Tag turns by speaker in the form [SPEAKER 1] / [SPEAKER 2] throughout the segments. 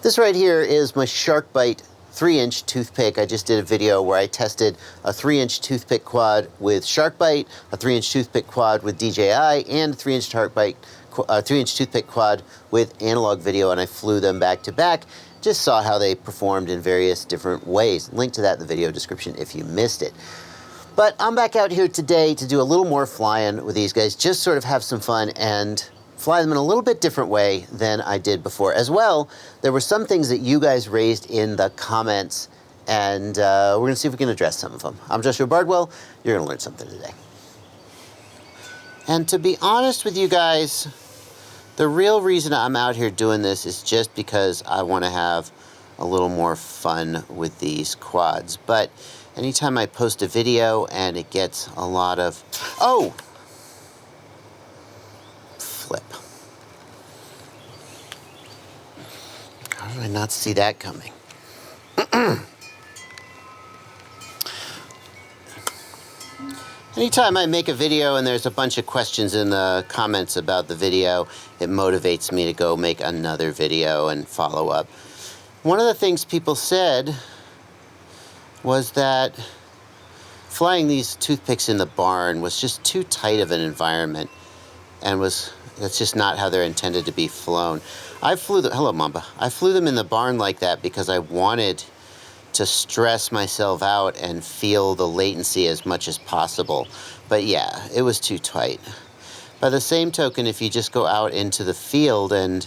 [SPEAKER 1] This right here is my Byte 3-inch toothpick. I just did a video where I tested a 3-inch toothpick quad with Byte, a 3-inch toothpick quad with DJI, and a 3-inch 3-inch toothpick quad with analog video, and I flew them back to back. Just saw how they performed in various different ways. Link to that in the video description if you missed it. But I'm back out here today to do a little more flying with these guys, just sort of have some fun and fly them in a little bit different way than I did before. As well, there were some things that you guys raised in the comments, and we're gonna see if we can address some of them. I'm Joshua Bardwell. You're gonna learn something today. And to be honest with you guys, the real reason I'm out here doing this is just because I want to have a little more fun with these quads. But anytime I post a video and it gets a lot of, oh, flip. How did I not see that coming? Anytime I make a video and there's a bunch of questions in the comments about the video, it motivates me to go make another video and follow up. One of the things people said was that flying these toothpicks in the barn was just too tight of an environment, and that's just not how they're intended to be flown. Hello Mamba. I flew them in the barn like that because I wanted to stress myself out and feel the latency as much as possible. But yeah, it was too tight. By the same token, if you just go out into the field and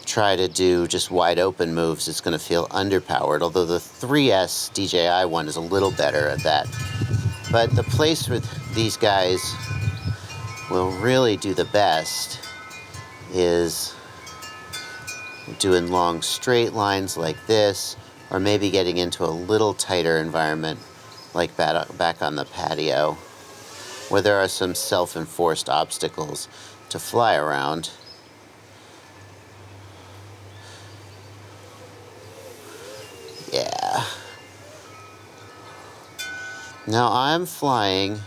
[SPEAKER 1] try to do just wide open moves, it's going to feel underpowered, although the 3S DJI one is a little better at that. But the place where these guys will really do the best is doing long straight lines like this, or maybe getting into a little tighter environment like back on the patio, where there are some self-enforced obstacles to fly around. Yeah. Now I'm flying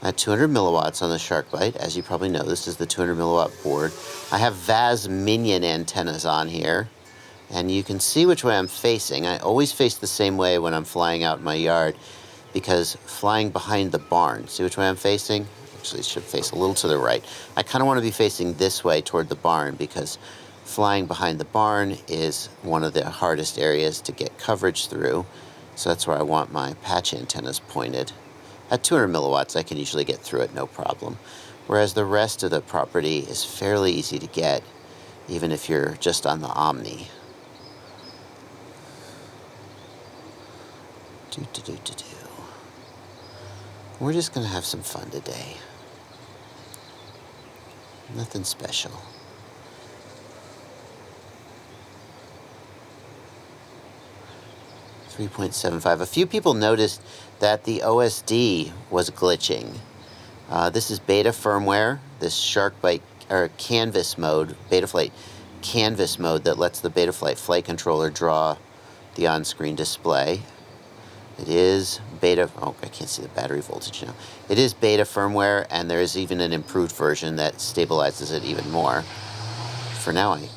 [SPEAKER 1] at 200 milliwatts on the Byte. As you probably know, this is the 200 milliwatt board. I have VAS Minion antennas on here, and you can see which way I'm facing. I always face the same way when I'm flying out in my yard, because flying behind the barn, see which way I'm facing? Actually, it should face a little to the right. I kind of want to be facing this way toward the barn, because flying behind the barn is one of the hardest areas to get coverage through. So that's where I want my patch antennas pointed. At 200 milliwatts, I can usually get through it no problem. Whereas the rest of the property is fairly easy to get, even if you're just on the Omni. We're just gonna have some fun today. Nothing special. .75. A few people noticed that the OSD was glitching. This is beta firmware, this Byte or canvas mode, Betaflight canvas mode that lets the Betaflight flight controller draw the on-screen display. It is beta, oh, I can't see the battery voltage now. It is beta firmware, and there is even an improved version that stabilizes it even more. For now, I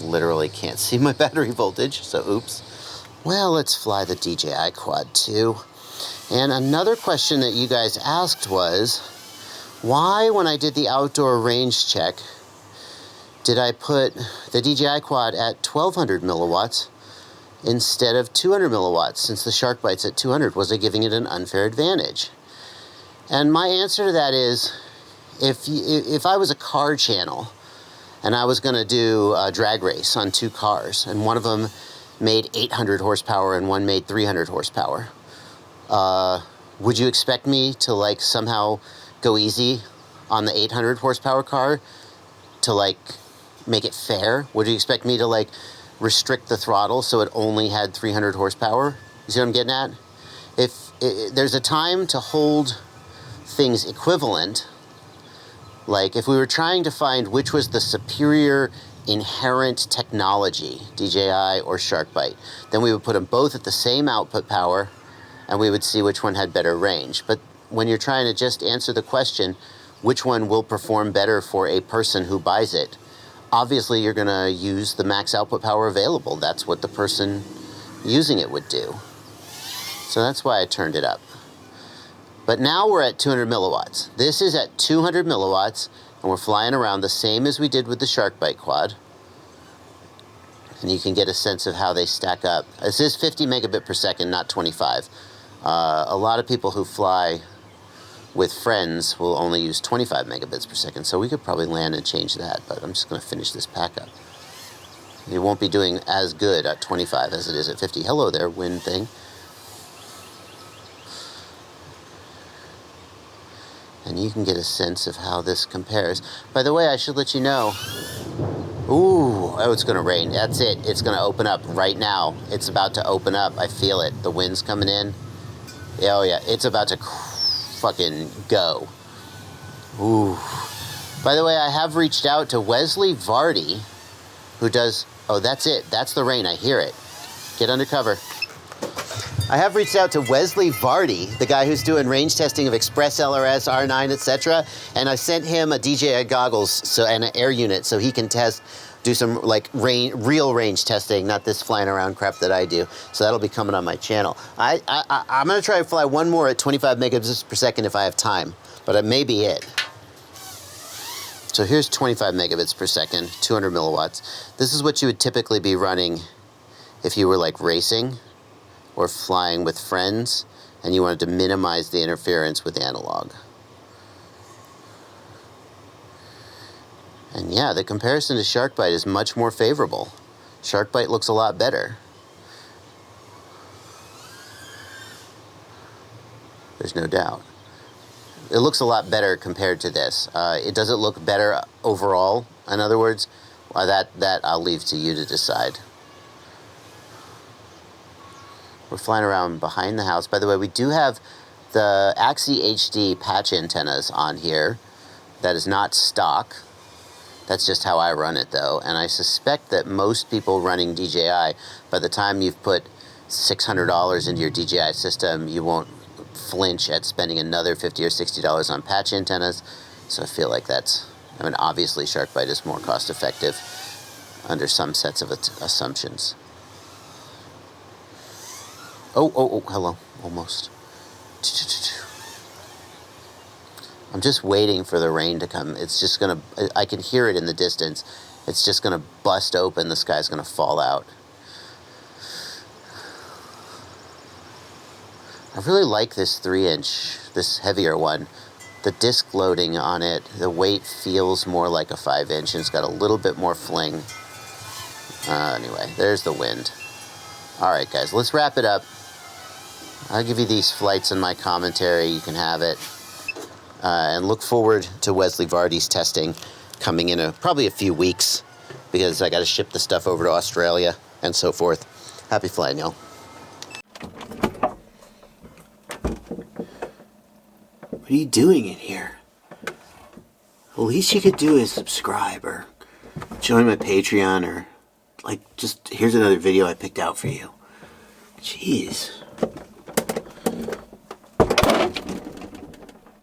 [SPEAKER 1] literally can't see my battery voltage, so oops. Well, let's fly the DJI Quad 2. And another question that you guys asked was, why, when I did the outdoor range check, did I put the DJI Quad at 1200 milliwatts instead of 200 milliwatts, since the Byte's at 200? Was I giving it an unfair advantage? And my answer to that is, if I was a car channel and I was going to do a drag race on two cars, and one of them made 800 horsepower and one made 300 horsepower, would you expect me to like somehow go easy on the 800 horsepower car to like make it fair? Would you expect me to like restrict the throttle so it only had 300 horsepower? You see what I'm getting at? If there's a time to hold things equivalent, like if we were trying to find which was the superior inherent technology, DJI or Byte, then we would put them both at the same output power and we would see which one had better range. But when you're trying to just answer the question, which one will perform better for a person who buys it, obviously you're going to use the max output power available. That's what the person using it would do. So that's why I turned it up. But now we're at 200 milliwatts. This is at 200 milliwatts, and we're flying around the same as we did with the SharkBite quad. And you can get a sense of how they stack up. This is 50 megabit per second, not 25. A lot of people who fly with friends will only use 25 megabits per second, so we could probably land and change that, but I'm just going to finish this pack up. It won't be doing as good at 25 as it is at 50. Hello there, wind thing. And you can get a sense of how this compares. By the way, I should let you know. Ooh, oh, it's going to rain. That's it. It's going to open up right now. It's about to open up. I feel it. The wind's coming in. Oh, yeah. It's about to fucking go. Ooh. By the way, I have reached out to Wesley Vardy, who does... Oh, that's it. That's the rain. I hear it. Get under cover. I have reached out to Wesley Vardy, the guy who's doing range testing of Express LRS, R9, etc. And I sent him a DJI goggles and an air unit so he can do some like real range testing, not this flying around crap that I do. So that'll be coming on my channel. I'm going to try to fly one more at 25 megabits per second if I have time, but that may be it. So here's 25 megabits per second, 200 milliwatts. This is what you would typically be running if you were like racing or flying with friends, and you wanted to minimize the interference with analog. And yeah, the comparison to SharkBite is much more favorable. SharkBite looks a lot better. There's no doubt. It looks a lot better compared to this. It doesn't look better overall. In other words, that I'll leave to you to decide. We're flying around behind the house. By the way, we do have the Axie HD patch antennas on here. That is not stock. That's just how I run it, though. And I suspect that most people running DJI, by the time you've put $600 into your DJI system, you won't flinch at spending another $50 or $60 on patch antennas. So I feel like that's... I mean, obviously, SharkBite is more cost-effective under some sets of assumptions. Oh, hello. Almost. I'm just waiting for the rain to come. It's just gonna... I can hear it in the distance. It's just gonna bust open. The sky's gonna fall out. I really like this 3-inch, this heavier one. The disc loading on it, the weight feels more like a 5-inch, and it's got a little bit more fling. Anyway, there's the wind. Alright guys, let's wrap it up. I'll give you these flights in my commentary. You can have it. And look forward to Wesley Vardy's testing coming in probably a few weeks, because I got to ship the stuff over to Australia and so forth. Happy flying, y'all. What are you doing in here? The least you could do is subscribe or join my Patreon, or like just here's another video I picked out for you. Jeez.